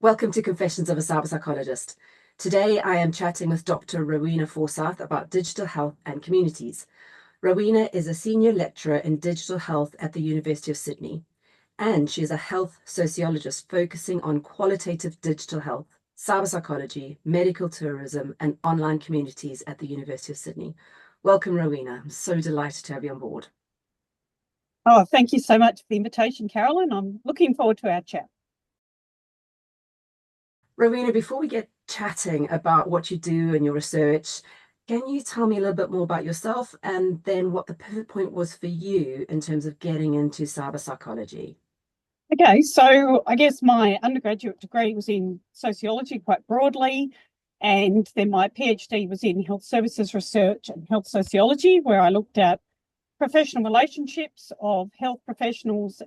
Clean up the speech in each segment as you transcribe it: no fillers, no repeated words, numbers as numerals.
Welcome to Confessions of a Cyberpsychologist. Today I am chatting with Dr. Rowena Forsyth about digital health and communities. Rowena is a senior lecturer in digital health at the University of Sydney, and she is a health sociologist focusing on qualitative digital health, cyberpsychology, medical tourism, and online communities at the University of Sydney. Welcome, Rowena. I'm so delighted to have you on board. Oh, thank you so much for the invitation, Carolyn. I'm looking forward to our chat. Rowena, before we get chatting about what you do and your research, can you tell me a little bit more about yourself and then what the pivot point was for you in terms of getting into cyberpsychology? Okay, so I guess my undergraduate degree was in sociology quite broadly, and then my PhD was in health services research and health sociology, where I looked at professional relationships of health professionals,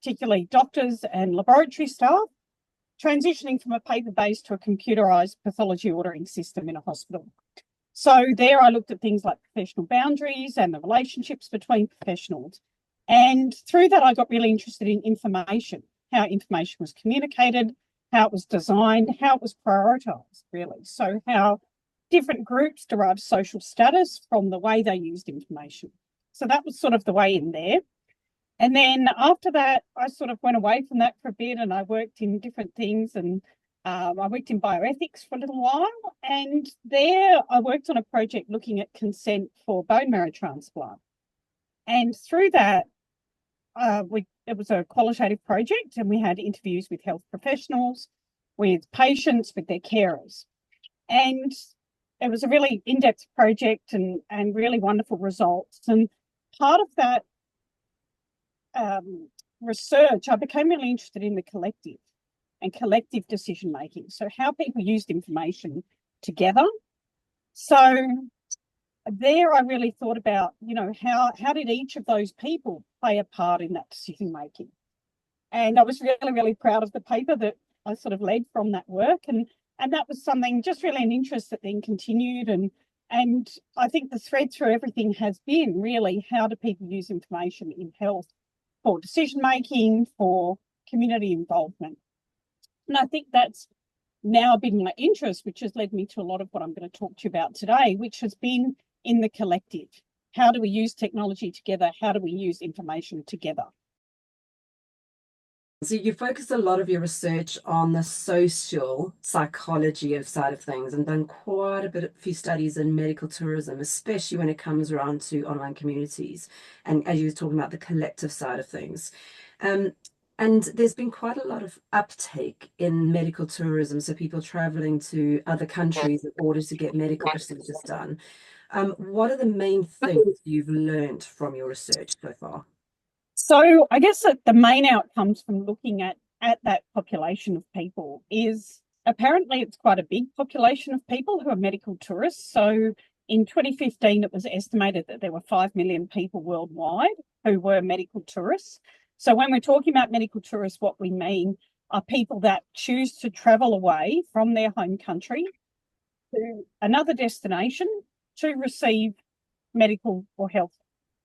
particularly doctors and laboratory staff, transitioning from a paper-based to a computerized pathology ordering system in a hospital. So there I looked at things like professional boundaries and the relationships between professionals. And through that, I got really interested in information, how information was communicated, how it was designed, how it was prioritized, really. So how different groups derived social status from the way they used information. So that was sort of the way in there. And then after that, I sort of went away from that for a bit and I worked in different things, and I worked in bioethics for a little while. And there I worked on a project looking at consent for bone marrow transplant. And through that, it was a qualitative project, and we had interviews with health professionals, with patients, with their carers. And it was a really in-depth project and really wonderful results. And part of that research, I became really interested in the collective and collective decision making. So how people used information together. So there I really thought about, how did each of those people play a part in that decision making? And I was really, really proud of the paper that I sort of led from that work. And that was something, just really an interest that then continued. And I think the thread through everything has been really, how do people use information in health for decision making, for community involvement? And I think that's now been my interest, which has led me to a lot of what I'm going to talk to you about today, which has been in the collective. How do we use technology together? How do we use information together? So you focused a lot of your research on the social psychology side of things and done quite a few studies in medical tourism, especially when it comes around to online communities. And as you were talking about the collective side of things. And there's been quite a lot of uptake in medical tourism, so people traveling to other countries in order to get medical procedures done. What are the main things you've learned from your research so far? So I guess that the main outcomes from looking at that population of people is apparently it's quite a big population of people who are medical tourists. So in 2015, it was estimated that there were 5 million people worldwide who were medical tourists. So when we're talking about medical tourists, what we mean are people that choose to travel away from their home country to another destination to receive medical or health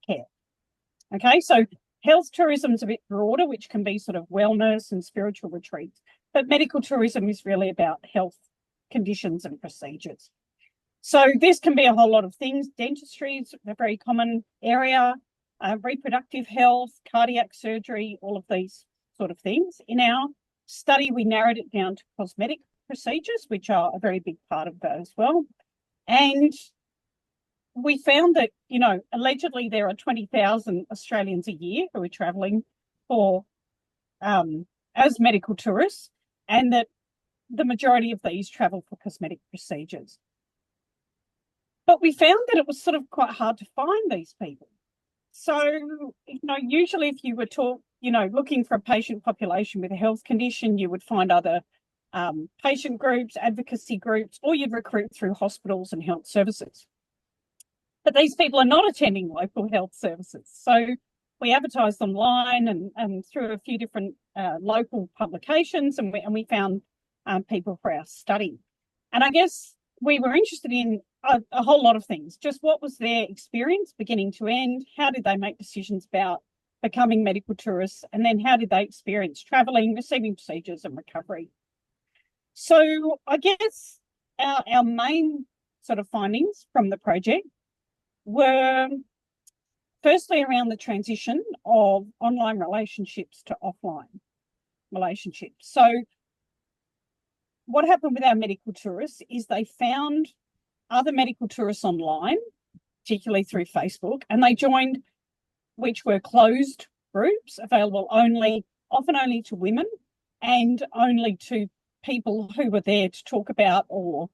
care. Okay, so health tourism is a bit broader, which can be sort of wellness and spiritual retreats, but medical tourism is really about health conditions and procedures. So this can be a whole lot of things. Dentistry is a very common area, reproductive health, cardiac surgery, all of these sort of things. In our study, we narrowed it down to cosmetic procedures, which are a very big part of that as well. And we found that, allegedly there are 20,000 Australians a year who are travelling for as medical tourists, and that the majority of these travel for cosmetic procedures. But we found that it was sort of quite hard to find these people. So, usually if you were looking for a patient population with a health condition, you would find other patient groups, advocacy groups, or you'd recruit through hospitals and health services. But these people are not attending local health services. So we advertised online and through a few different local publications, and we found people for our study. And I guess we were interested in a whole lot of things. Just what was their experience beginning to end? How did they make decisions about becoming medical tourists? And then how did they experience travelling, receiving procedures and recovery? So I guess our main sort of findings from the project were firstly around the transition of online relationships to offline relationships. So what happened with our medical tourists is they found other medical tourists online, particularly through Facebook, and they joined, which were closed groups available often only to women and only to people who were there to talk about or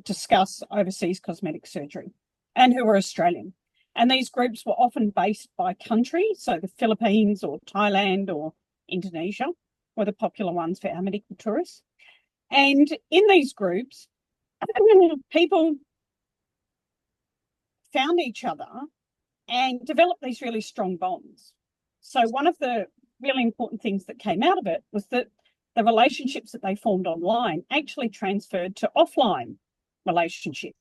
discuss overseas cosmetic surgery and who were Australian. And these groups were often based by country, so the Philippines or Thailand or Indonesia were the popular ones for our medical tourists. And in these groups, people found each other and developed these really strong bonds. So one of the really important things that came out of it was that the relationships that they formed online actually transferred to offline relationships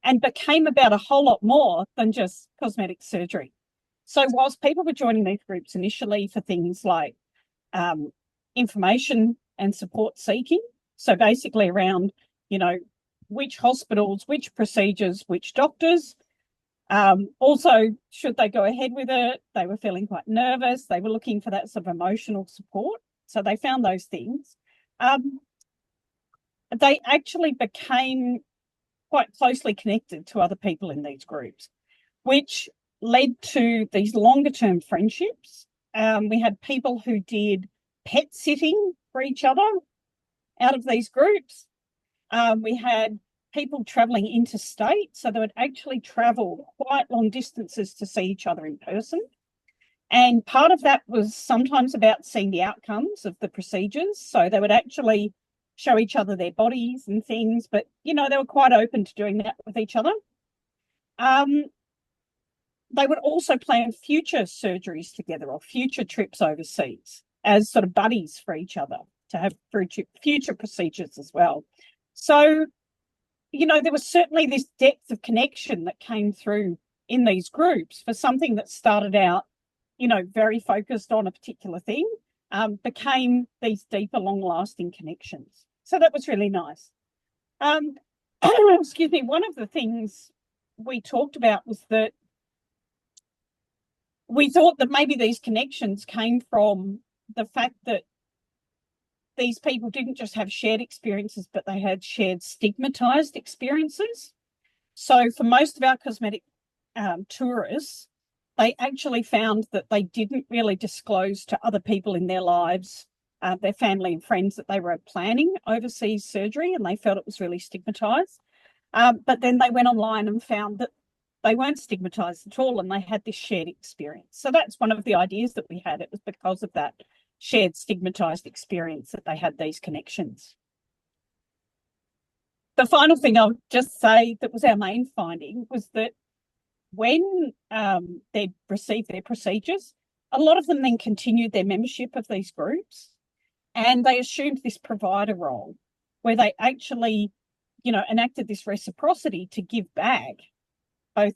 and became about a whole lot more than just cosmetic surgery. So whilst people were joining these groups initially for things like information and support seeking, so basically around, which hospitals, which procedures, which doctors, also, should they go ahead with it? They were feeling quite nervous. They were looking for that sort of emotional support. So they found those things. They actually became quite closely connected to other people in these groups, which led to these longer term friendships. We had people who did pet sitting for each other out of these groups. We had people travelling interstate, so they would actually travel quite long distances to see each other in person. And part of that was sometimes about seeing the outcomes of the procedures. So they would actually show each other their bodies and things, but, they were quite open to doing that with each other. They would also plan future surgeries together or future trips overseas as sort of buddies for each other to have future procedures as well. So, there was certainly this depth of connection that came through in these groups for something that started out, very focused on a particular thing, became these deeper, long-lasting connections. So that was really nice. Excuse me, one of the things we talked about was that we thought that maybe these connections came from the fact that these people didn't just have shared experiences, but they had shared stigmatised experiences. So for most of our cosmetic tourists, they actually found that they didn't really disclose to other people in their lives, their family and friends, that they were planning overseas surgery, and they felt it was really stigmatised. But then they went online and found that they weren't stigmatised at all, and they had this shared experience. So that's one of the ideas that we had. It was because of that shared stigmatised experience that they had these connections. The final thing I'll just say that was our main finding was that when they'd received their procedures, a lot of them then continued their membership of these groups, and they assumed this provider role where they actually, enacted this reciprocity to give back both,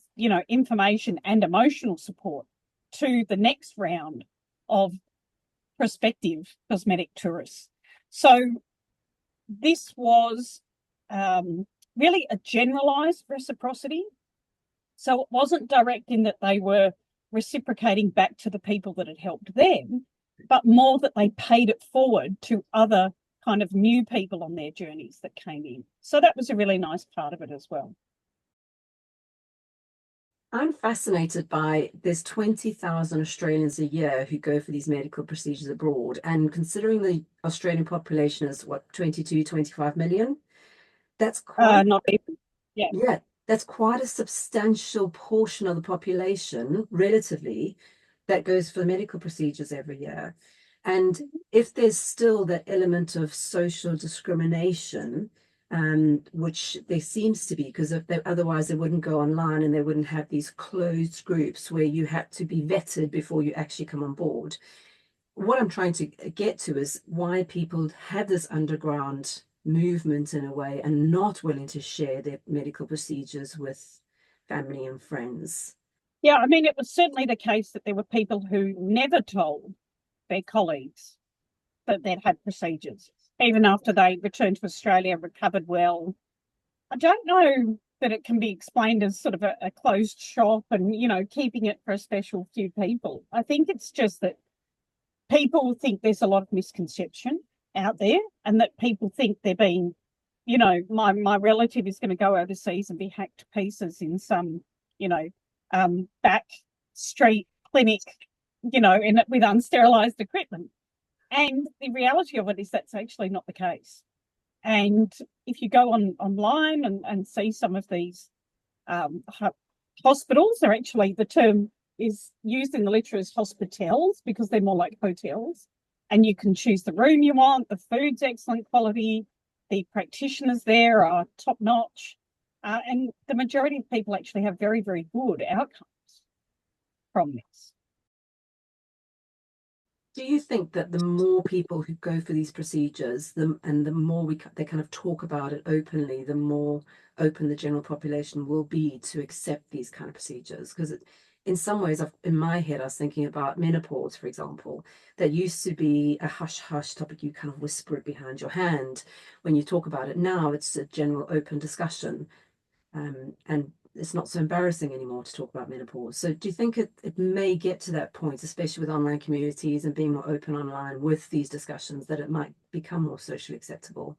information and emotional support to the next round of prospective cosmetic tourists. So this was really a generalised reciprocity. So it wasn't direct in that they were reciprocating back to the people that had helped them, but more that they paid it forward to other kind of new people on their journeys that came in. So that was a really nice part of it as well. I'm fascinated by there's 20,000 Australians a year who go for these medical procedures abroad. And considering the Australian population is what, 22, 25 million? That's quite, Not even, yeah. yeah, that's quite a substantial portion of the population, relatively, that goes for medical procedures every year. And if there's still that element of social discrimination, which there seems to be, because otherwise they wouldn't go online and they wouldn't have these closed groups where you had to be vetted before you actually come on board. What I'm trying to get to is why people have this underground movement in a way and not willing to share their medical procedures with family and friends. Yeah, I mean, it was certainly the case that there were people who never told their colleagues that they'd had procedures. even after they returned to Australia, recovered well. I don't know that it can be explained as sort of a closed shop and, keeping it for a special few people. I think it's just that people think there's a lot of misconception out there, and that people think they're being, my relative is going to go overseas and be hacked to pieces in some, back street clinic, with unsterilised equipment. And the reality of it is that's actually not the case. And if you go online and see some of these hospitals, are actually, the term is used in the literature as hospitels because they're more like hotels. And you can choose the room you want, the food's excellent quality, the practitioners there are top notch. And the majority of people actually have very, very good outcomes from this. Do you think that the more people who go for these procedures, the more they kind of talk about it openly, the more open the general population will be to accept these kind of procedures? Because in some ways, in my head, I was thinking about menopause, for example. That used to be a hush-hush topic. You kind of whisper it behind your hand when you talk about it. Now it's a general open discussion. And it's not so embarrassing anymore to talk about menopause. So do you think it may get to that point, especially with online communities and being more open online with these discussions, that it might become more socially acceptable?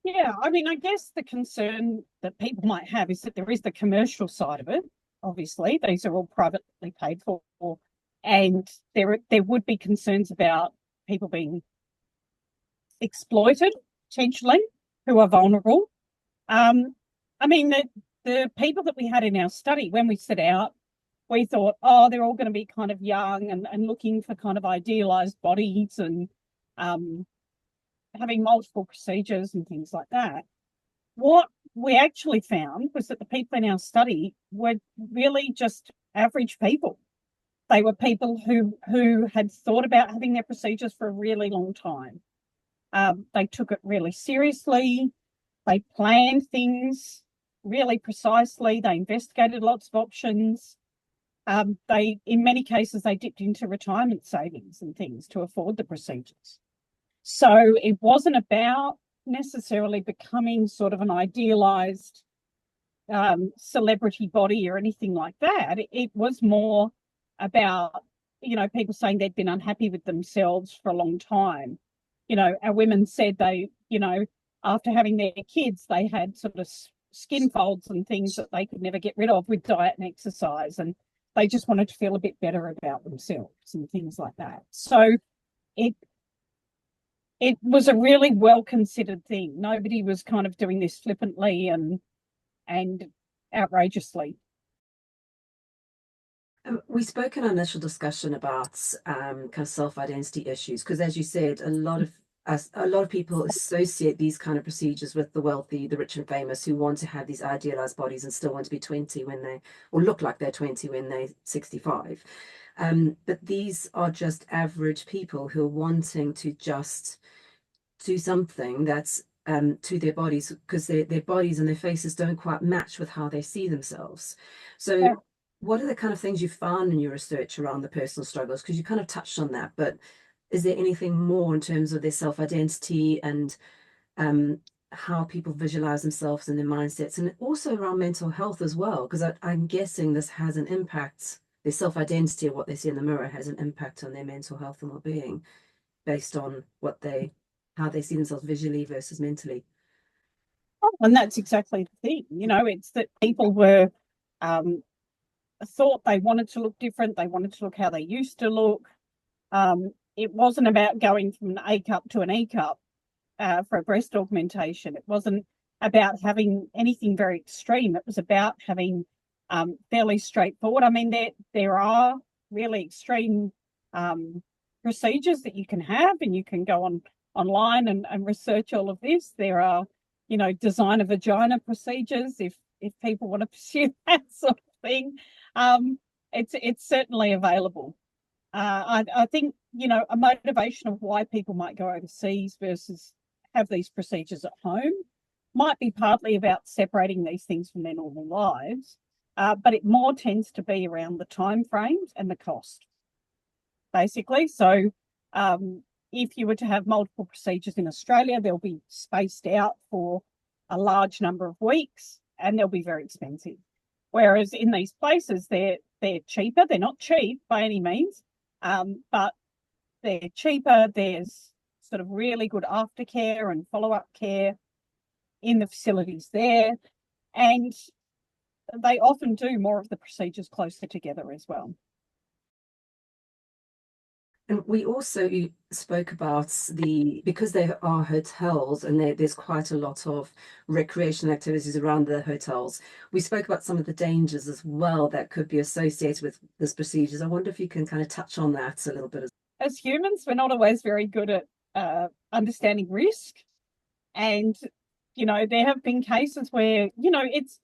Yeah, I mean, I guess the concern that people might have is that there is the commercial side of it. Obviously, these are all privately paid for, and there would be concerns about people being exploited potentially, who are vulnerable. I mean, the people that we had in our study, when we set out, we thought, oh, they're all going to be kind of young and looking for kind of idealized bodies and having multiple procedures and things like that. What we actually found was that the people in our study were really just average people. They were people who had thought about having their procedures for a really long time. They took it really seriously. They planned things really precisely. They investigated lots of options. In many cases, they dipped into retirement savings and things to afford the procedures. So it wasn't about necessarily becoming sort of an idealized celebrity body or anything like that. It was more about, people saying they'd been unhappy with themselves for a long time. Our women said they, after having their kids, they had sort of skin folds and things that they could never get rid of with diet and exercise. And they just wanted to feel a bit better about themselves and things like that. So it was a really well-considered thing. Nobody was kind of doing this flippantly and outrageously. We spoke in our initial discussion about kind of self-identity issues, because as you said, a lot of people associate these kind of procedures with the wealthy, the rich and famous, who want to have these idealized bodies and still want to be 20 or look like they're 20 when they're 65. But these are just average people who are wanting to just do something that's to their bodies, because their bodies and their faces don't quite match with how they see themselves. So yeah. What are the kind of things you found in your research around the personal struggles? Because you kind of touched on that, but is there anything more in terms of their self-identity and how people visualize themselves and their mindsets, and also around mental health as well? Because I'm guessing this has an impact, their self-identity, what they see in the mirror has an impact on their mental health and well-being based on how they see themselves visually versus mentally. And that's exactly the thing. It's that people were thought they wanted to look different. They wanted to look how they used to look. It wasn't about going from an A cup to an E cup for a breast augmentation. It wasn't about having anything very extreme. It was about having fairly straightforward. I mean, there are really extreme procedures that you can have, and you can go online and research all of this. There are, designer vagina procedures if people want to pursue that sort of thing. It's certainly available. I think, a motivation of why people might go overseas versus have these procedures at home might be partly about separating these things from their normal lives, but it more tends to be around the time frames and the cost, basically. So, if you were to have multiple procedures in Australia, they'll be spaced out for a large number of weeks and they'll be very expensive. Whereas in these places, they're cheaper. They're not cheap by any means, but they're cheaper. There's sort of really good aftercare and follow-up care in the facilities there. And they often do more of the procedures closer together as well. And we also spoke about because there are hotels and there's quite a lot of recreational activities around the hotels. We spoke about some of the dangers as well that could be associated with these procedures. I wonder if you can kind of touch on that a little bit. As humans, we're not always very good at understanding risk. And, there have been cases where, it's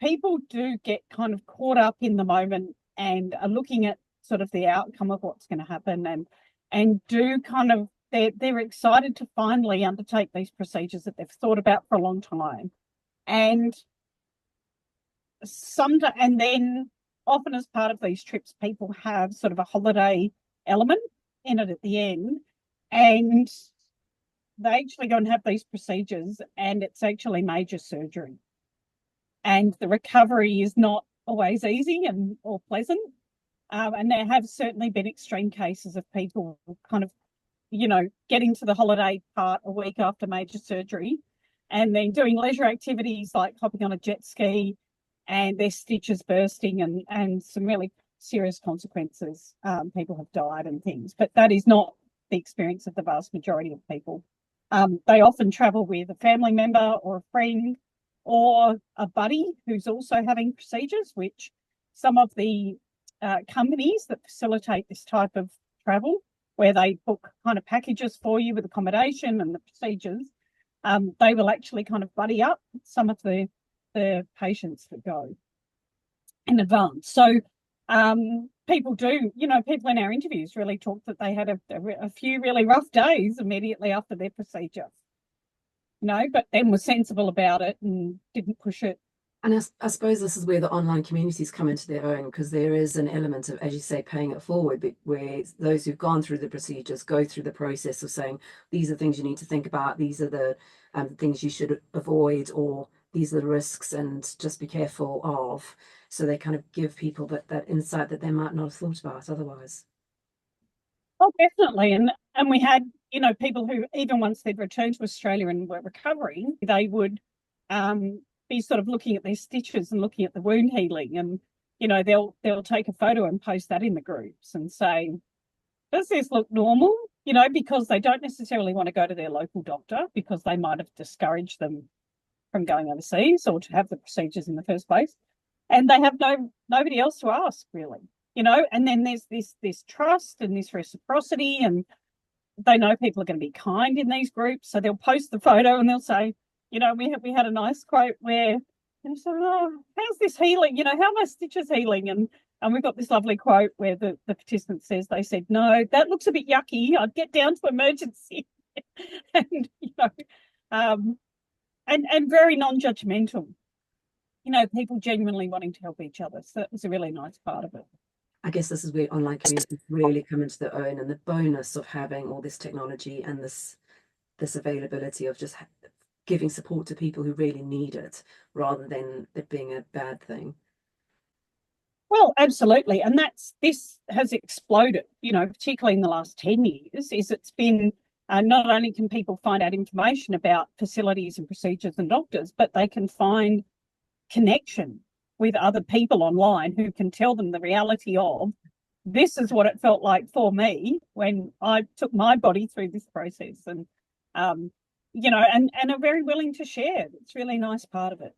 people do get kind of caught up in the moment and are looking at sort of the outcome of what's going to happen and do kind of they're excited to finally undertake these procedures that they've thought about for a long time. And then often as part of these trips, people have sort of a holiday element in it at the end, and they actually go and have these procedures and it's actually major surgery. And the recovery is not always easy or pleasant. And there have certainly been extreme cases of people kind of, getting to the holiday part a week after major surgery and then doing leisure activities like hopping on a jet ski and their stitches bursting and some really serious consequences. People have died and things, but that is not the experience of the vast majority of people. They often travel with a family member or a friend or a buddy who's also having procedures, which some of the companies that facilitate this type of travel, where they book kind of packages for you with accommodation and the procedures, they will actually kind of buddy up some of the patients that go in advance. So people in our interviews really talk that they had a few really rough days immediately after their procedure, but then were sensible about it and didn't push it. And I suppose this is where the online communities come into their own, because there is an element of, as you say, paying it forward, but where those who've gone through the procedures go through the process of saying, these are things you need to think about, these are the things you should avoid, or these are the risks and just be careful of. So they kind of give people that insight that they might not have thought about otherwise. Oh, definitely. And we had, people who, even once they'd returned to Australia and were recovering, they would be sort of looking at their stitches and looking at the wound healing, and they'll take a photo and post that in the groups and say, does this look normal? Because they don't necessarily want to go to their local doctor because they might have discouraged them from going overseas or to have the procedures in the first place, and they have nobody else to ask really, and then there's this trust and this reciprocity, and they know people are going to be kind in these groups, so they'll post the photo and they'll say, we had a nice quote where, so, how's this healing? How are my stitches healing? And we've got this lovely quote where the participant says, they said, no, that looks a bit yucky. I'd get down to emergency. And, and very non-judgmental, people genuinely wanting to help each other. So that was a really nice part of it. I guess this is where online communities really come into their own, and the bonus of having all this technology and this availability of just giving support to people who really need it, rather than it being a bad thing. Well, absolutely. And this has exploded, particularly in the last 10 years, is it's been not only can people find out information about facilities and procedures and doctors, but they can find connection with other people online who can tell them the reality of, this is what it felt like for me when I took my body through this process, and and are very willing to share. It's a really nice part of it.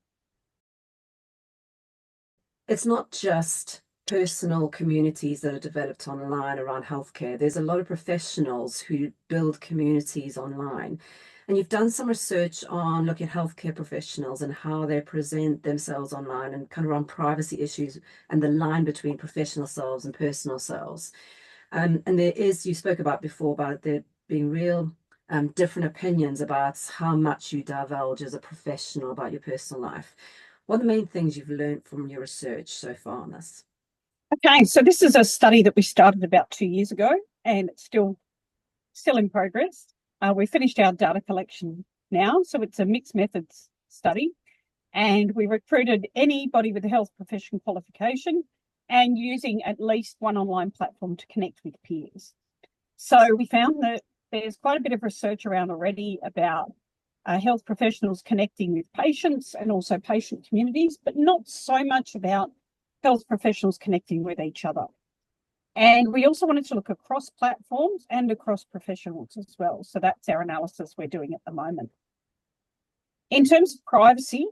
It's not just personal communities that are developed online around healthcare. There's a lot of professionals who build communities online. And you've done some research on looking at healthcare professionals and how they present themselves online, and kind of around privacy issues and the line between professional selves and personal selves. And there is, you spoke about before, about there being real different opinions about how much you divulge as a professional about your personal life. What are the main things you've learned from your research so far on this? Okay, so this is a study that we started about 2 years ago, and it's still still in progress. We finished our data collection now, so it's a mixed methods study, and we recruited anybody with a health profession qualification and using at least one online platform to connect with peers. So we found that there's quite a bit of research around already about health professionals connecting with patients and also patient communities, but not so much about health professionals connecting with each other. And we also wanted to look across platforms and across professionals as well. So that's our analysis we're doing at the moment. In terms of privacy,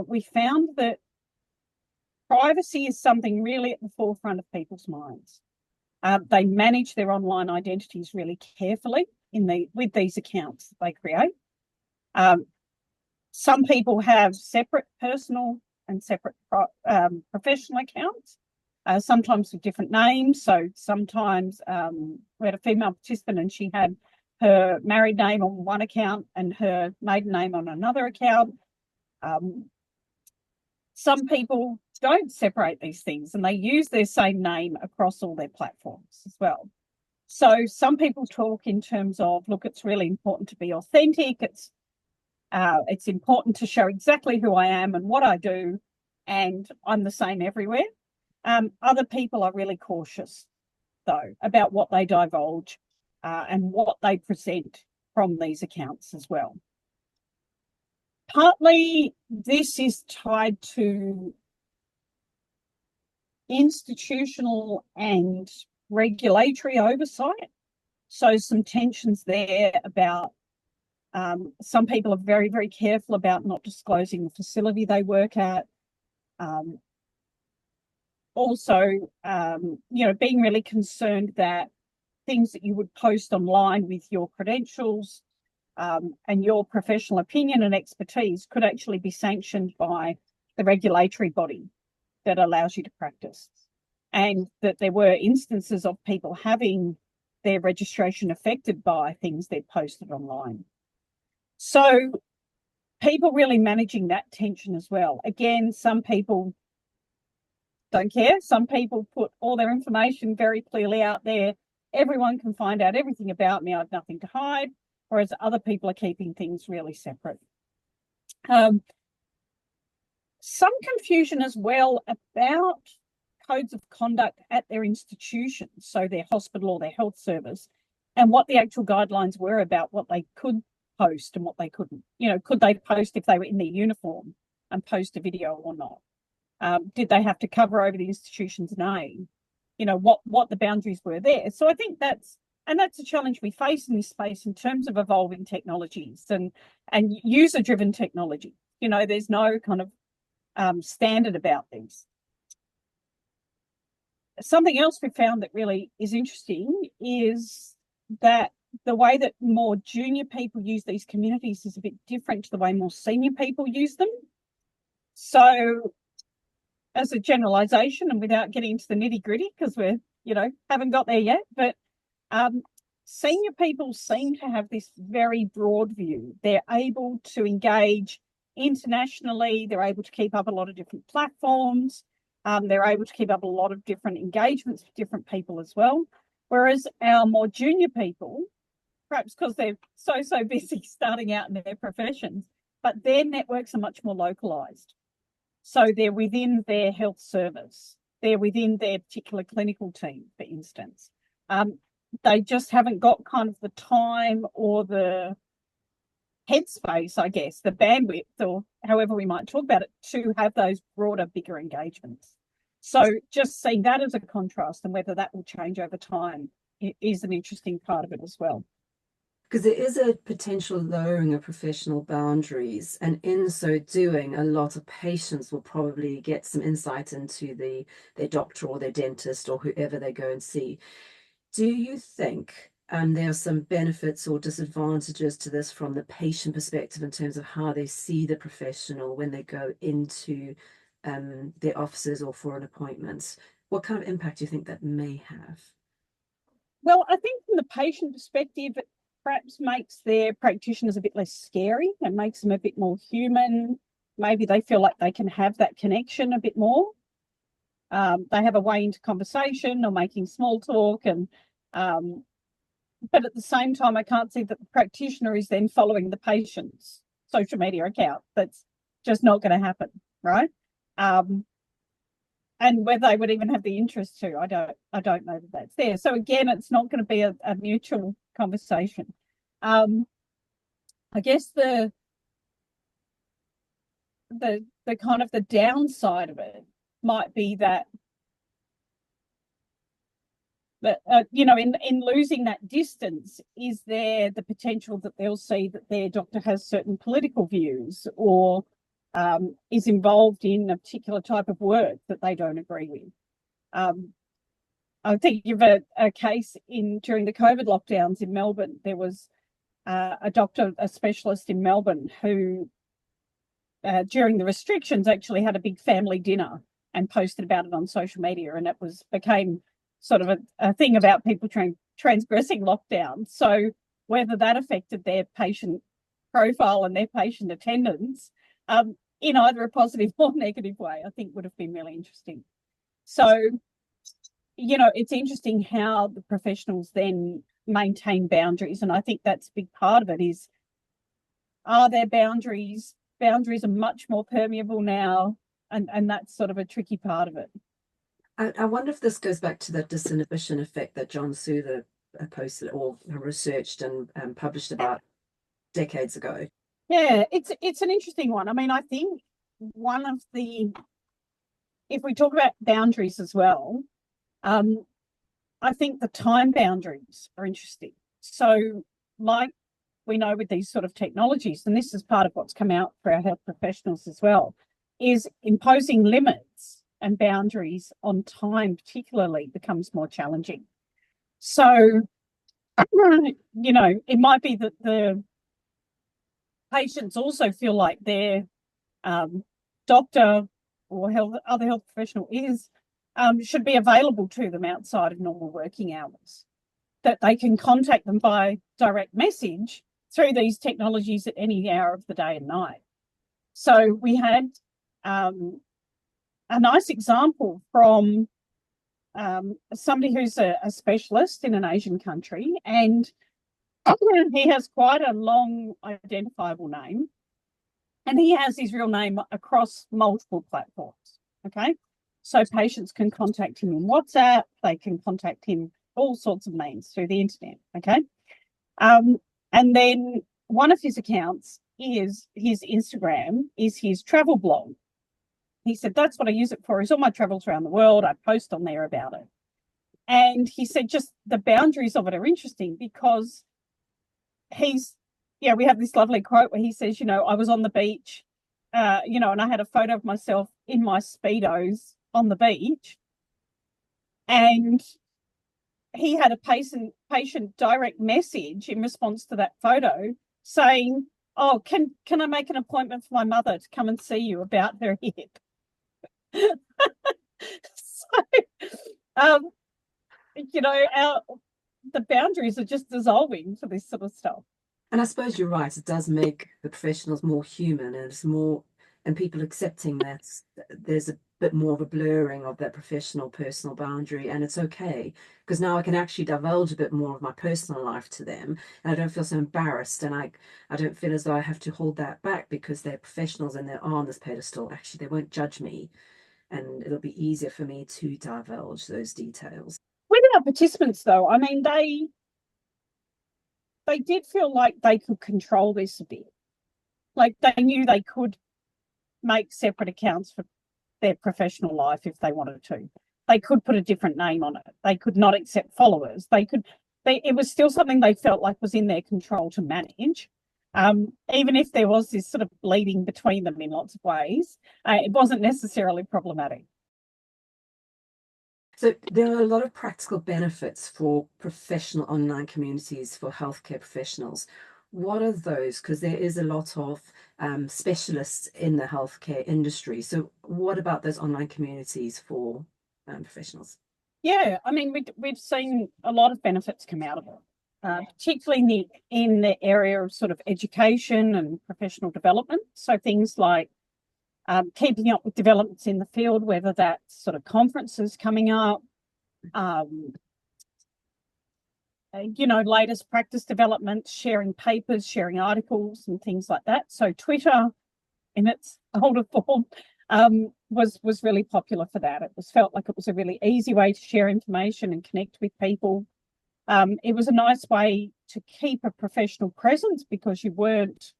we found that privacy is something really at the forefront of people's minds. They manage their online identities really carefully with these accounts that they create. Some people have separate personal and separate professional accounts, sometimes with different names. So sometimes we had a female participant and she had her married name on one account and her maiden name on another account. Some people don't separate these things and they use their same name across all their platforms as well. So some people talk in terms of, look, it's really important to be authentic. It's important to show exactly who I am and what I do, and I'm the same everywhere. Other people are really cautious, though, about what they divulge and what they present from these accounts as well. Partly, this is tied to institutional and regulatory oversight. So some tensions there about some people are very, very careful about not disclosing the facility they work at. Also, being really concerned that things that you would post online with your credentials and your professional opinion and expertise could actually be sanctioned by the regulatory body that allows you to practice. And that there were instances of people having their registration affected by things they'd posted online. So people really managing that tension as well. Again, some people don't care. Some people put all their information very clearly out there. Everyone can find out everything about me. I have nothing to hide. Whereas other people are keeping things really separate. Some confusion as well about codes of conduct at their institutions, so their hospital or their health service, and what the actual guidelines were about what they could post and what they couldn't. Could they post if they were in their uniform and post a video or not? Did they have to cover over the institution's name? What the boundaries were there. So I think that's a challenge we face in this space in terms of evolving technologies and user-driven technology. There's no kind of standard about things. Something else we found that really is interesting is that the way that more junior people use these communities is a bit different to the way more senior people use them. So as a generalization, and without getting into the nitty-gritty, because we're, haven't got there yet, but senior people seem to have this very broad view. They're able to engage internationally. They're able to keep up a lot of different platforms. They're able to keep up a lot of different engagements with different people as well. Whereas our more junior people, perhaps because they're so busy starting out in their professions, but their networks are much more localized. So they're within their health service. They're within their particular clinical team, for instance. They just haven't got kind of the time or the headspace, I guess, the bandwidth, or however we might talk about it, to have those broader, bigger engagements. So just seeing that as a contrast and whether that will change over time is an interesting part of it as well. Because there is a potential lowering of professional boundaries, and in so doing, a lot of patients will probably get some insight into their doctor or their dentist or whoever they go and see. Do you think there are some benefits or disadvantages to this from the patient perspective in terms of how they see the professional when they go into their offices or for an appointment? What kind of impact do you think that may have? Well, I think from the patient perspective, it perhaps makes their practitioners a bit less scary and makes them a bit more human. Maybe they feel like they can have that connection a bit more. They have a way into conversation or making small talk, and but at the same time, I can't see that the practitioner is then following the patient's social media account. That's just not going to happen, right? And whether they would even have the interest to, I don't know that that's there. So again, it's not going to be a mutual conversation. I guess the kind of the downside of it might be that in losing that distance, is there the potential that they'll see that their doctor has certain political views or is involved in a particular type of work that they don't agree with? I think you've a case during the COVID lockdowns in Melbourne. There was a doctor, a specialist in Melbourne who, during the restrictions, actually had a big family dinner and posted about it on social media, and it became sort of a thing about people transgressing lockdown. So whether that affected their patient profile and their patient attendance in either a positive or negative way, I think would have been really interesting. So, it's interesting how the professionals then maintain boundaries. And I think that's a big part of it is, are there boundaries? Boundaries are much more permeable now. And that's sort of a tricky part of it. I wonder if this goes back to the disinhibition effect that John Souther posted or researched and published about decades ago. Yeah, it's an interesting one. I mean, I think if we talk about boundaries as well, I think the time boundaries are interesting. So, like we know with these sort of technologies, and this is part of what's come out for our health professionals as well, is imposing limits and boundaries on time particularly becomes more challenging. So, it might be that the patients also feel like their doctor or other health professional should be available to them outside of normal working hours, that they can contact them by direct message through these technologies at any hour of the day and night. So we had a nice example from somebody who's a specialist in an Asian country, and he has quite a long identifiable name, and he has his real name across multiple platforms. Okay, so patients can contact him in WhatsApp, they can contact him all sorts of means through the internet. Okay, and then one of his accounts is his Instagram, is his travel blog. He said, that's what I use it for, is all my travels around the world. I post on there about it. And he said just the boundaries of it are interesting because we have this lovely quote where he says, I was on the beach, and I had a photo of myself in my Speedos on the beach. And he had a patient direct message in response to that photo saying, oh, can I make an appointment for my mother to come and see you about her hip? So, the boundaries are just dissolving for this sort of stuff. And I suppose you're right. It does make the professionals more human, and it's more, and people accepting that there's a bit more of a blurring of that professional personal boundary, and it's okay because now I can actually divulge a bit more of my personal life to them, and I don't feel so embarrassed, and I don't feel as though I have to hold that back because they're professionals and they're on this pedestal. Actually, they won't judge me, and it'll be easier for me to divulge those details. With our participants, though, I mean, they did feel like they could control this a bit. Like they knew they could make separate accounts for their professional life if they wanted to. They could put a different name on it. They could not accept followers. It was still something they felt like was in their control to manage. Even if there was this sort of bleeding between them in lots of ways, it wasn't necessarily problematic. So there are a lot of practical benefits for professional online communities for healthcare professionals. What are those? Because there is a lot of specialists in the healthcare industry. So what about those online communities for professionals? Yeah, I mean, we've seen a lot of benefits come out of it, particularly in the area of sort of education and professional development. So things like keeping up with developments in the field, whether that's sort of conferences coming up, latest practice developments, sharing papers, sharing articles and things like that. So Twitter in its older form was really popular for that. It felt like it was a really easy way to share information and connect with people. It was a nice way to keep a professional presence because you weren't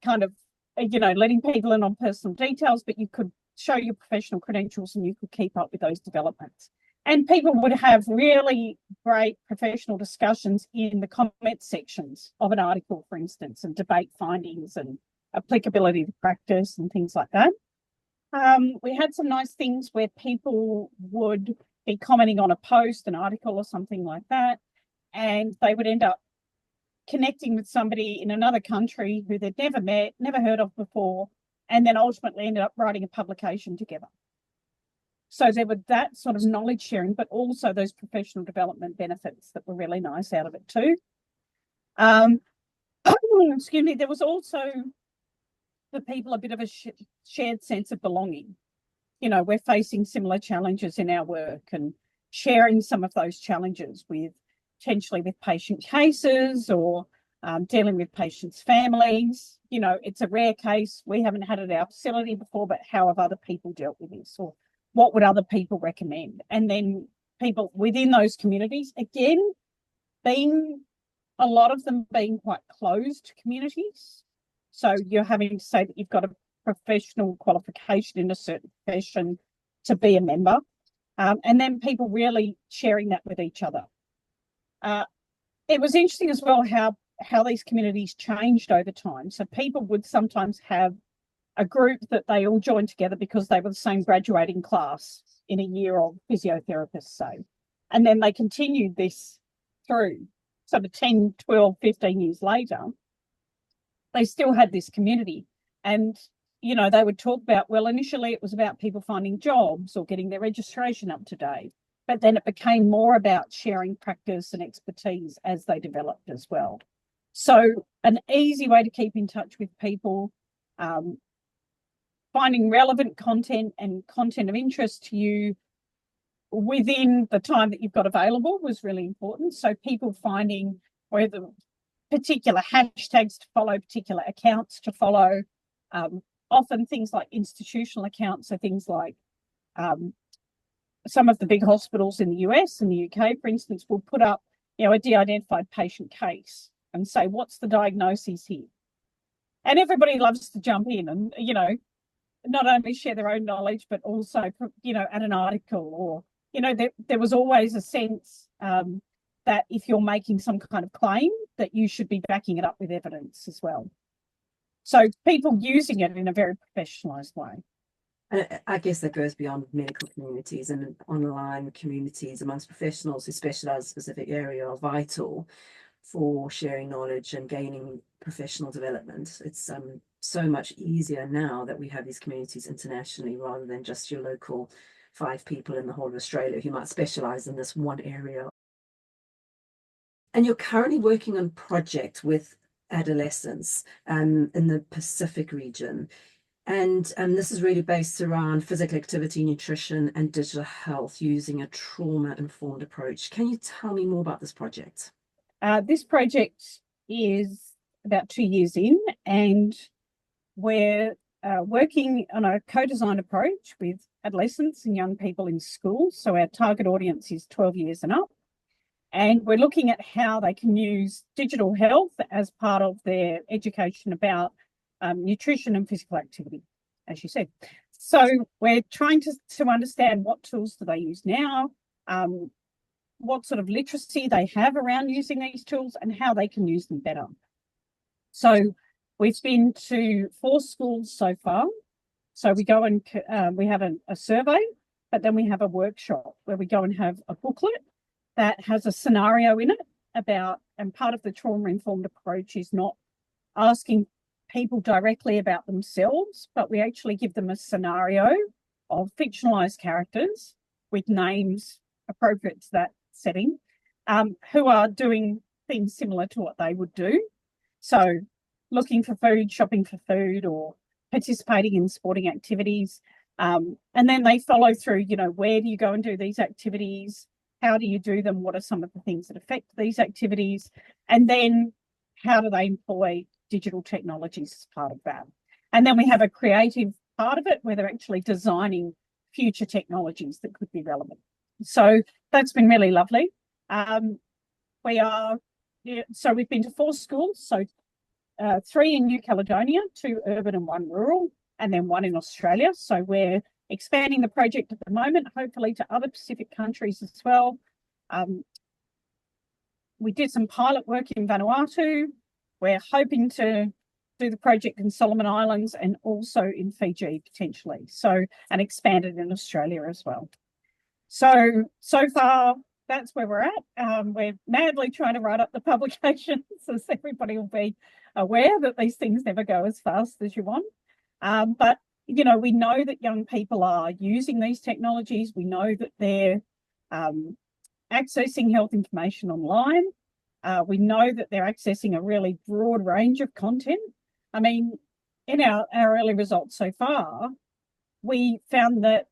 kind of, letting people in on personal details, but you could show your professional credentials and you could keep up with those developments. And people would have really great professional discussions in the comment sections of an article, for instance, and debate findings and applicability to practice and things like that. We had some nice things where people would be commenting on a post, an article or something like that, and they would end up connecting with somebody in another country who they'd never met, never heard of before, and then ultimately ended up writing a publication together. So there was that sort of knowledge sharing, but also those professional development benefits that were really nice out of it too. Excuse me, there was also for people a bit of a shared sense of belonging. We're facing similar challenges in our work and sharing some of those challenges potentially with patient cases or dealing with patients' families. It's a rare case. We haven't had it at our facility before, but how have other people dealt with this? Or what would other people recommend? And then people within those communities, again, a lot of them being quite closed communities. So you're having to say that you've got a professional qualification in a certain profession to be a member. And then people really sharing that with each other. It was interesting as well how these communities changed over time. So people would sometimes have a group that they all joined together because they were the same graduating class in a year of physiotherapists, say. And then they continued this through sort of 10, 12, 15 years later. They still had this community. And, they would talk about, well, initially it was about people finding jobs or getting their registration up to date. But then it became more about sharing practice and expertise as they developed as well. So an easy way to keep in touch with people, finding relevant content and content of interest to you within the time that you've got available was really important. So people finding whether particular hashtags to follow, particular accounts to follow, often things like institutional accounts, so things like some of the big hospitals in the US and the UK, for instance, will put up, a de-identified patient case and say, what's the diagnosis here? And everybody loves to jump in and, not only share their own knowledge, but also, add an article or, there was always a sense that if you're making some kind of claim, that you should be backing it up with evidence as well. So people using it in a very professionalised way. And I guess that goes beyond medical communities and online communities amongst professionals who specialize in a specific area are vital for sharing knowledge and gaining professional development. It's so much easier now that we have these communities internationally rather than just your local 5 people in the whole of Australia who might specialize in this one area. And you're currently working on a project with adolescents in the Pacific region. And this is really based around physical activity, nutrition, and digital health using a trauma-informed approach. Can you tell me more about this project? This project is about 2 years in, and we're working on a co-design approach with adolescents and young people in schools. So our target audience is 12 years and up. And we're looking at how they can use digital health as part of their education about nutrition and physical activity, as you said. So we're trying to understand what tools do they use now, what sort of literacy they have around using these tools and how they can use them better. So we've been to 4 schools so far. So we go and we have a survey, but then we have a workshop where we go and have a booklet that has a scenario in it about, and part of the trauma-informed approach is not asking people directly about themselves, but we actually give them a scenario of fictionalized characters with names appropriate to that setting, who are doing things similar to what they would do. So looking for food, shopping for food, or participating in sporting activities. And then they follow through, where do you go and do these activities? How do you do them? What are some of the things that affect these activities? And then how do they employ digital technologies as part of that? And then we have a creative part of it where they're actually designing future technologies that could be relevant. So that's been really lovely. So we've been to 4 schools, so 3 in New Caledonia, 2 urban and 1 rural, and then 1 in Australia. So we're expanding the project at the moment, hopefully to other Pacific countries as well. We did some pilot work in Vanuatu. We're hoping to do the project in Solomon Islands and also in Fiji potentially. So, and expanded in Australia as well. So far, that's where we're at. We're madly trying to write up the publications, as everybody will be aware that these things never go as fast as you want. But, you know, we know that young people are using these technologies. We know that they're accessing health information online. We know that they're accessing a really broad range of content. I mean, in our early results so far, we found that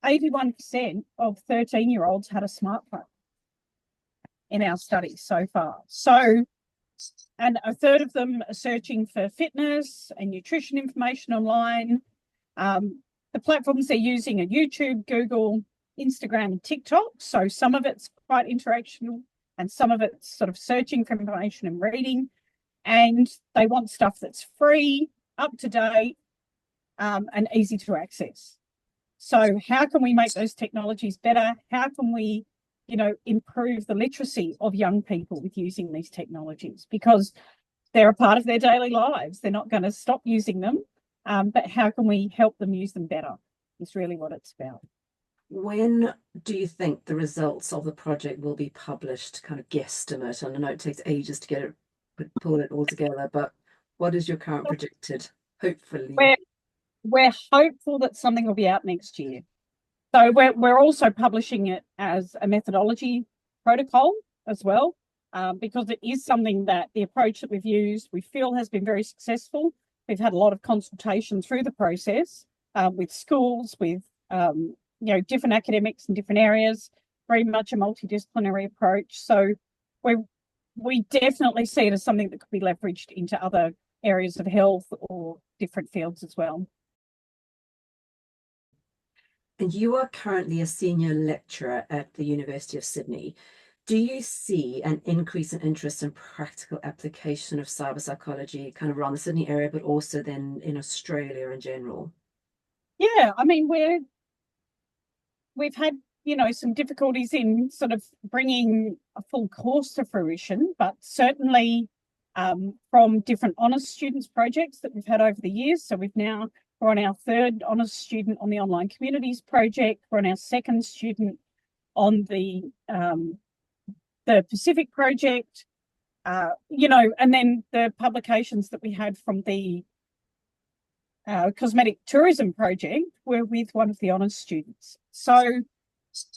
81% of 13-year-olds had a smartphone in our study so far. So, and a third of them are searching for fitness and nutrition information online. The platforms they're using are YouTube, Google, Instagram, and TikTok. So some of it's quite interactional and some of it's sort of searching for information and reading. And they want stuff that's free, up to date, and easy to access. So how can we make those technologies better? How can we, you know, improve the literacy of young people with using these technologies? Because they're a part of their daily lives. They're not going to stop using them. But how can we help them use them better is really what it's about. When do you think the results of the project will be published, kind of guesstimate? And I know it takes ages to get it, pull it all together, but what is your current predicted, hopefully? We're hopeful that something will be out next year. So we're also publishing it as a methodology protocol as well, because it is something that the approach that we've used, we feel has been very successful. We've had a lot of consultation through the process with schools, with you know, different academics in different areas, very much a multidisciplinary approach. So we definitely see it as something that could be leveraged into other areas of health or different fields as well. And you are currently a senior lecturer at the University of Sydney. Do you see an increase in interest in practical application of cyber psychology kind of around the Sydney area, but also then in Australia in general? Yeah, I mean, we've had, you know, some difficulties in sort of bringing a full course to fruition, but certainly from different honours students projects that we've had over the years. So we're on our 3rd honours student on the online communities project. We're on our 2nd student on the Pacific project, you know, and then the publications that we had from the cosmetic tourism project were with one of the honours students. So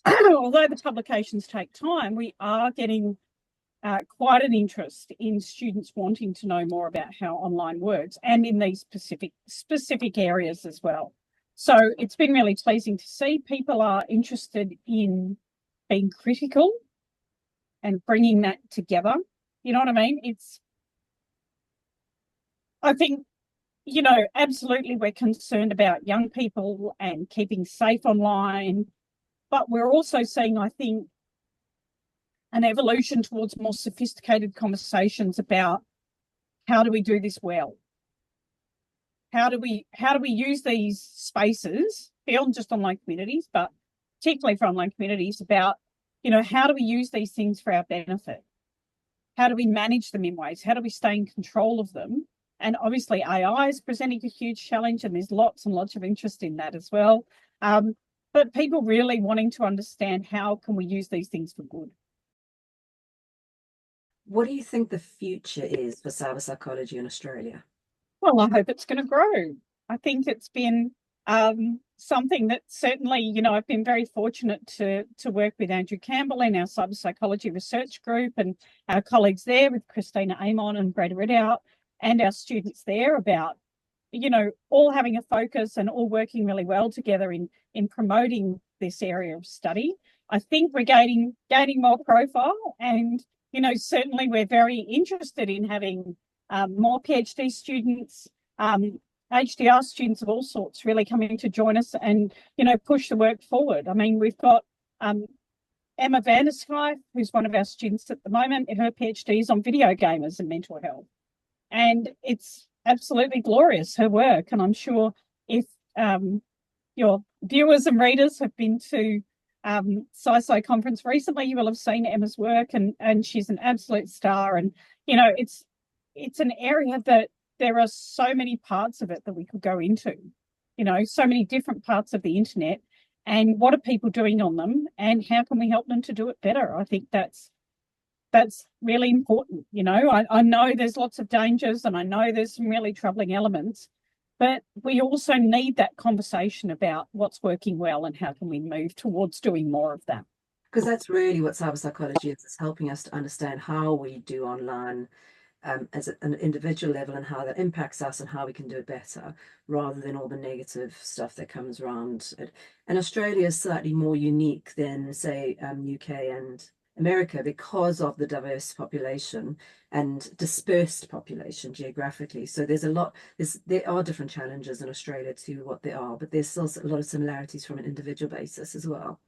although the publications take time, we are getting quite an interest in students wanting to know more about how online works and in these specific areas as well. So it's been really pleasing to see people are interested in being critical and bringing that together. You know what I mean? I think, you know, absolutely we're concerned about young people and keeping safe online, but we're also seeing, I think, an evolution towards more sophisticated conversations about how do we do this well? How do we use these spaces beyond just online communities, but particularly for online communities about, you know, how do we use these things for our benefit? How do we manage them in ways? How do we stay in control of them? And obviously AI is presenting a huge challenge and there's lots and lots of interest in that as well. But people really wanting to understand how can we use these things for good. What do you think the future is for cyber psychology in Australia? Well, I hope it's going to grow. I think it's been something that certainly, you know, I've been very fortunate to work with Andrew Campbell in our cyber psychology research group and our colleagues there with Christina Amon and Brad Ridout and our students there about, you know, all having a focus and all working really well together in promoting this area of study. I think we're gaining more profile, and certainly we're very interested in having more PhD students, HDR students of all sorts really coming to join us and push the work forward. I mean, we've got Emma Vanderskyve, who's one of our students at the moment. Her PhD is on video gamers and mental health, and it's absolutely glorious, her work. And I'm sure if your viewers and readers have been to CyPsy conference recently, you will have seen Emma's work, and she's an absolute star. And it's an area that there are so many parts of it that we could go into, so many different parts of the internet, and what are people doing on them, and how can we help them to do it better? I think that's really important. I know there's lots of dangers, and I know there's some really troubling elements, but we also need that conversation about what's working well and how can we move towards doing more of that. Because that's really what cyberpsychology is. It's helping us to understand how we do online as an individual level and how that impacts us and how we can do it better, rather than all the negative stuff that comes around it. And Australia is slightly more unique than, say, UK and America because of the diverse population and dispersed population geographically. So there are different challenges in Australia to what there are, but there's still a lot of similarities from an individual basis as well.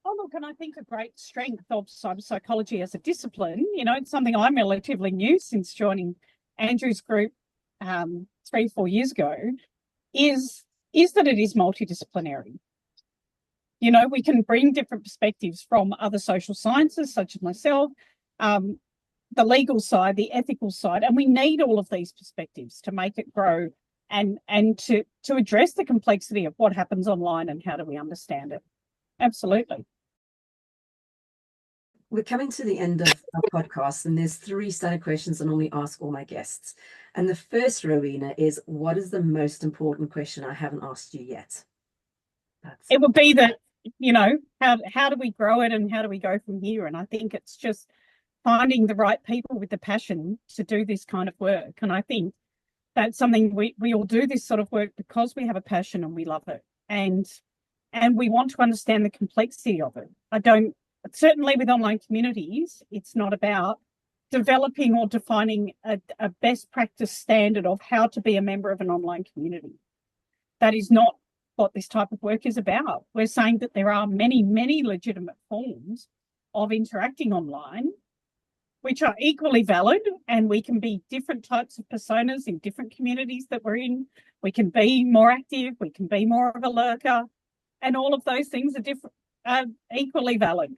Oh, look, and I think a great strength of cyberpsychology as a discipline, it's something I'm relatively new since joining Andrew's group 3-4 years ago, is that it is multidisciplinary. We can bring different perspectives from other social sciences, such as myself, the legal side, the ethical side, and we need all of these perspectives to make it grow and to address the complexity of what happens online and how do we understand it. Absolutely. We're coming to the end of our podcast, and there's 3 standard questions I normally ask all my guests. And the first, Rowena, is what is the most important question I haven't asked you yet? It would be that, how do we grow it and how do we go from here? And I think it's just finding the right people with the passion to do this kind of work. And I think that's something we all do this sort of work because we have a passion and we love it. And we want to understand the complexity of it. Certainly with online communities, it's not about developing or defining a best practice standard of how to be a member of an online community. That is not what this type of work is about. We're saying that there are many, many legitimate forms of interacting online which are equally valid, and we can be different types of personas in different communities that we're in. We can be more active, we can be more of a lurker, and all of those things are equally valid,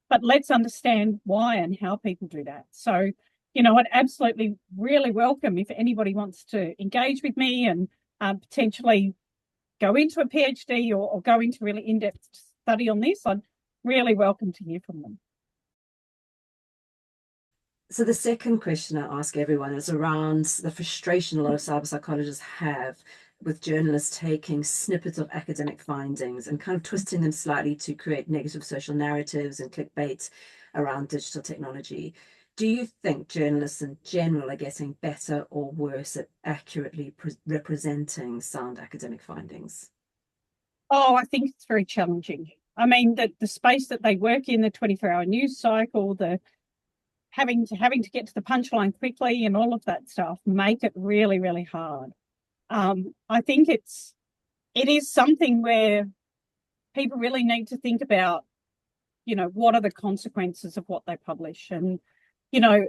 but let's understand why and how people do that. So, I'd absolutely really welcome if anybody wants to engage with me and potentially go into a PhD or go into really in-depth study on this. I'd really welcome to hear from them. So the second question I ask everyone is around the frustration a lot of cyberpsychologists have with journalists taking snippets of academic findings and kind of twisting them slightly to create negative social narratives and clickbait around digital technology. Do you think journalists in general are getting better or worse at accurately representing sound academic findings? Oh, I think it's very challenging. I mean, the space that they work in, the 24-hour news cycle, the having to get to the punchline quickly and all of that stuff make it really, really hard. I think it is something where people really need to think about, what are the consequences of what they publish. And, a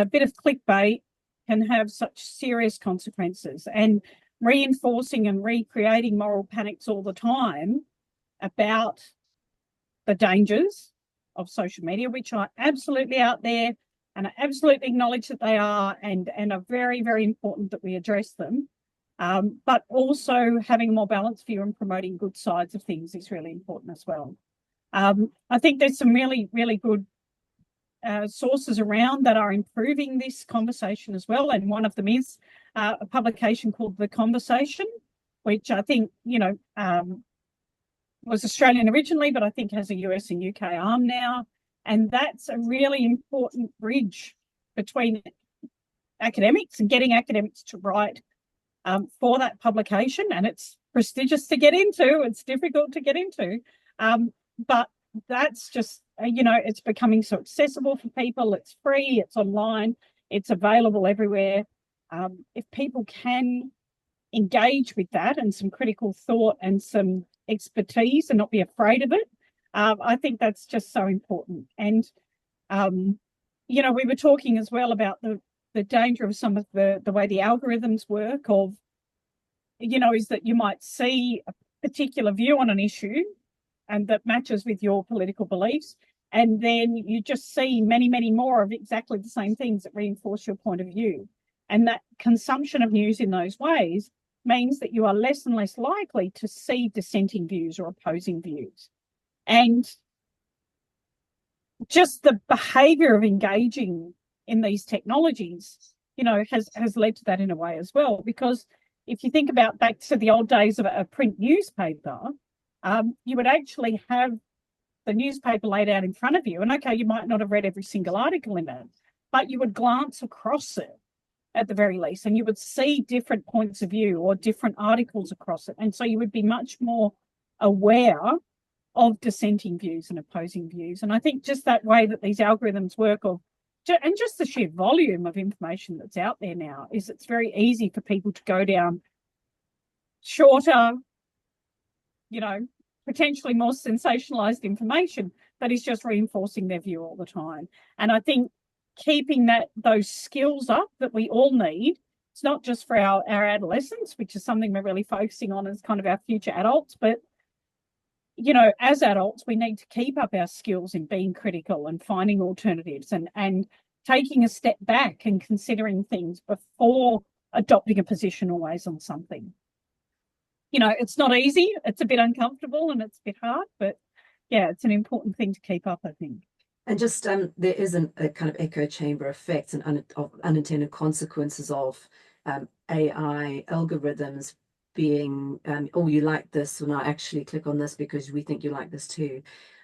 bit of clickbait can have such serious consequences, and reinforcing and recreating moral panics all the time about the dangers of social media, which are absolutely out there and I absolutely acknowledge that they are and are very, very important that we address them. But also having a more balanced view and promoting good sides of things is really important as well. I think there's some really, really good sources around that are improving this conversation as well. And one of them is a publication called The Conversation, which I think, was Australian originally, but I think has a US and UK arm now. And that's a really important bridge between academics and getting academics to write for that publication. And it's prestigious to get into, it's difficult to get into. But that's just, it's becoming so accessible for people. It's free, it's online, it's available everywhere. If people can engage with that and some critical thought and some expertise and not be afraid of it, I think that's just so important. And, we were talking as well about the danger of some of the way the algorithms work of, is that you might see a particular view on an issue and that matches with your political beliefs. And then you just see many, many more of exactly the same things that reinforce your point of view. And that consumption of news in those ways means that you are less and less likely to see dissenting views or opposing views. And just the behavior of engaging in these technologies, has led to that in a way as well. Because if you think about back to the old days of a print newspaper, you would actually have the newspaper laid out in front of you. And okay, you might not have read every single article in it, but you would glance across it at the very least, and you would see different points of view or different articles across it. And so you would be much more aware of dissenting views and opposing views. And I think just that way that these algorithms work, and just the sheer volume of information that's out there now, is it's very easy for people to go down shorter, potentially more sensationalized information that is just reinforcing their view all the time. And I think keeping those skills up that we all need, it's not just for our adolescents, which is something we're really focusing on as kind of our future adults, but as adults, we need to keep up our skills in being critical and finding alternatives and taking a step back and considering things before adopting a position always on something. It's not easy, it's a bit uncomfortable and it's a bit hard, but yeah, it's an important thing to keep up, I think. And just there isn't a kind of echo chamber effect and of unintended consequences of AI algorithms being, oh, you like this, well, now actually click on this because we think you like this too.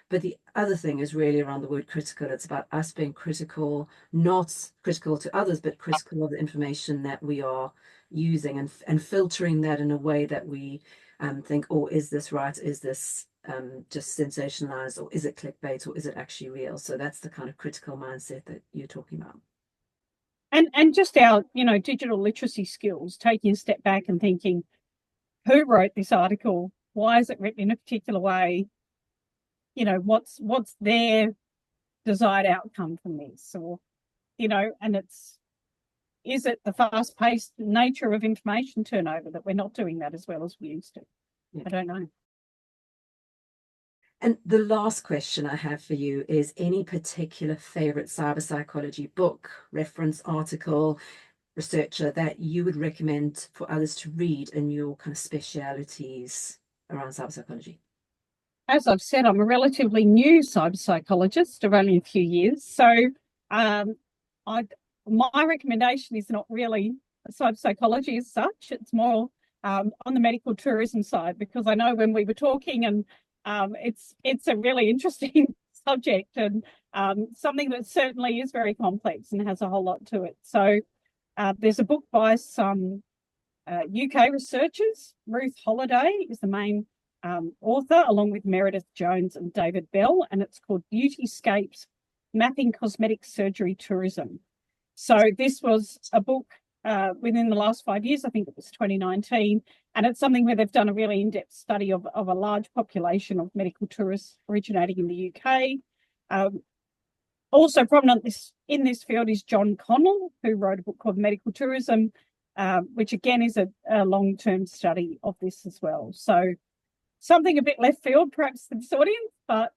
But the other thing is really around the word critical. It's about us being critical, not critical to others, but critical of the information that we are using and filtering that in a way that we think, oh, is this right? Is this just sensationalized, or is it clickbait, or is it actually real? So that's the kind of critical mindset that you're talking about. And just our, digital literacy skills, taking a step back and thinking, who wrote this article? Why is it written in a particular way? What's their desired outcome from this? Or, and is it the fast-paced nature of information turnover that we're not doing that as well as we used to? Yeah. I don't know. And the last question I have for you is any particular favorite cyber psychology book, reference, article, researcher that you would recommend for others to read in your kind of specialities around cyber psychology? As I've said, I'm a relatively new cyber psychologist of only a few years. So my recommendation is not really cyber psychology as such. It's more on the medical tourism side, because I know when we were talking, and it's a really interesting subject and something that certainly is very complex and has a whole lot to it. So there's a book by some UK researchers. Ruth Holliday is the main author, along with Meredith Jones and David Bell, and it's called Beautyscapes: Mapping Cosmetic Surgery Tourism. So this was a book within the last 5 years, I think it was 2019, and it's something where they've done a really in-depth study of a large population of medical tourists originating in the UK. Also prominent in this field is John Connell, who wrote a book called Medical Tourism, which again is a long-term study of this as well. So something a bit left field perhaps for this audience, but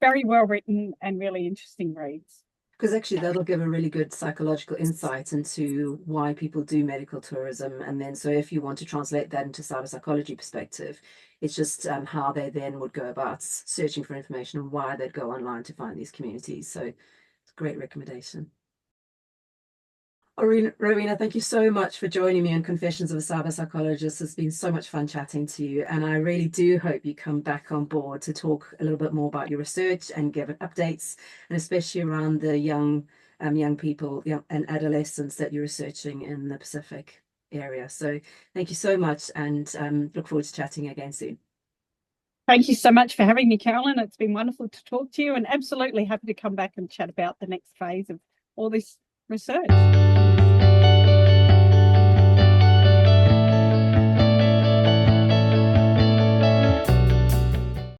very well written and really interesting reads. Because actually that'll give a really good psychological insight into why people do medical tourism. And then so if you want to translate that into cyber psychology perspective, it's just how they then would go about searching for information and why they'd go online to find these communities. So it's a great recommendation. Rowena, thank you so much for joining me on Confessions of a Cyber Psychologist. It's been so much fun chatting to you, and I really do hope you come back on board to talk a little bit more about your research and give updates, and especially around the young people and adolescents that you're researching in the Pacific area. So thank you so much, and look forward to chatting again soon. Thank you so much for having me, Carolyn. It's been wonderful to talk to you, and absolutely happy to come back and chat about the next phase of all this research.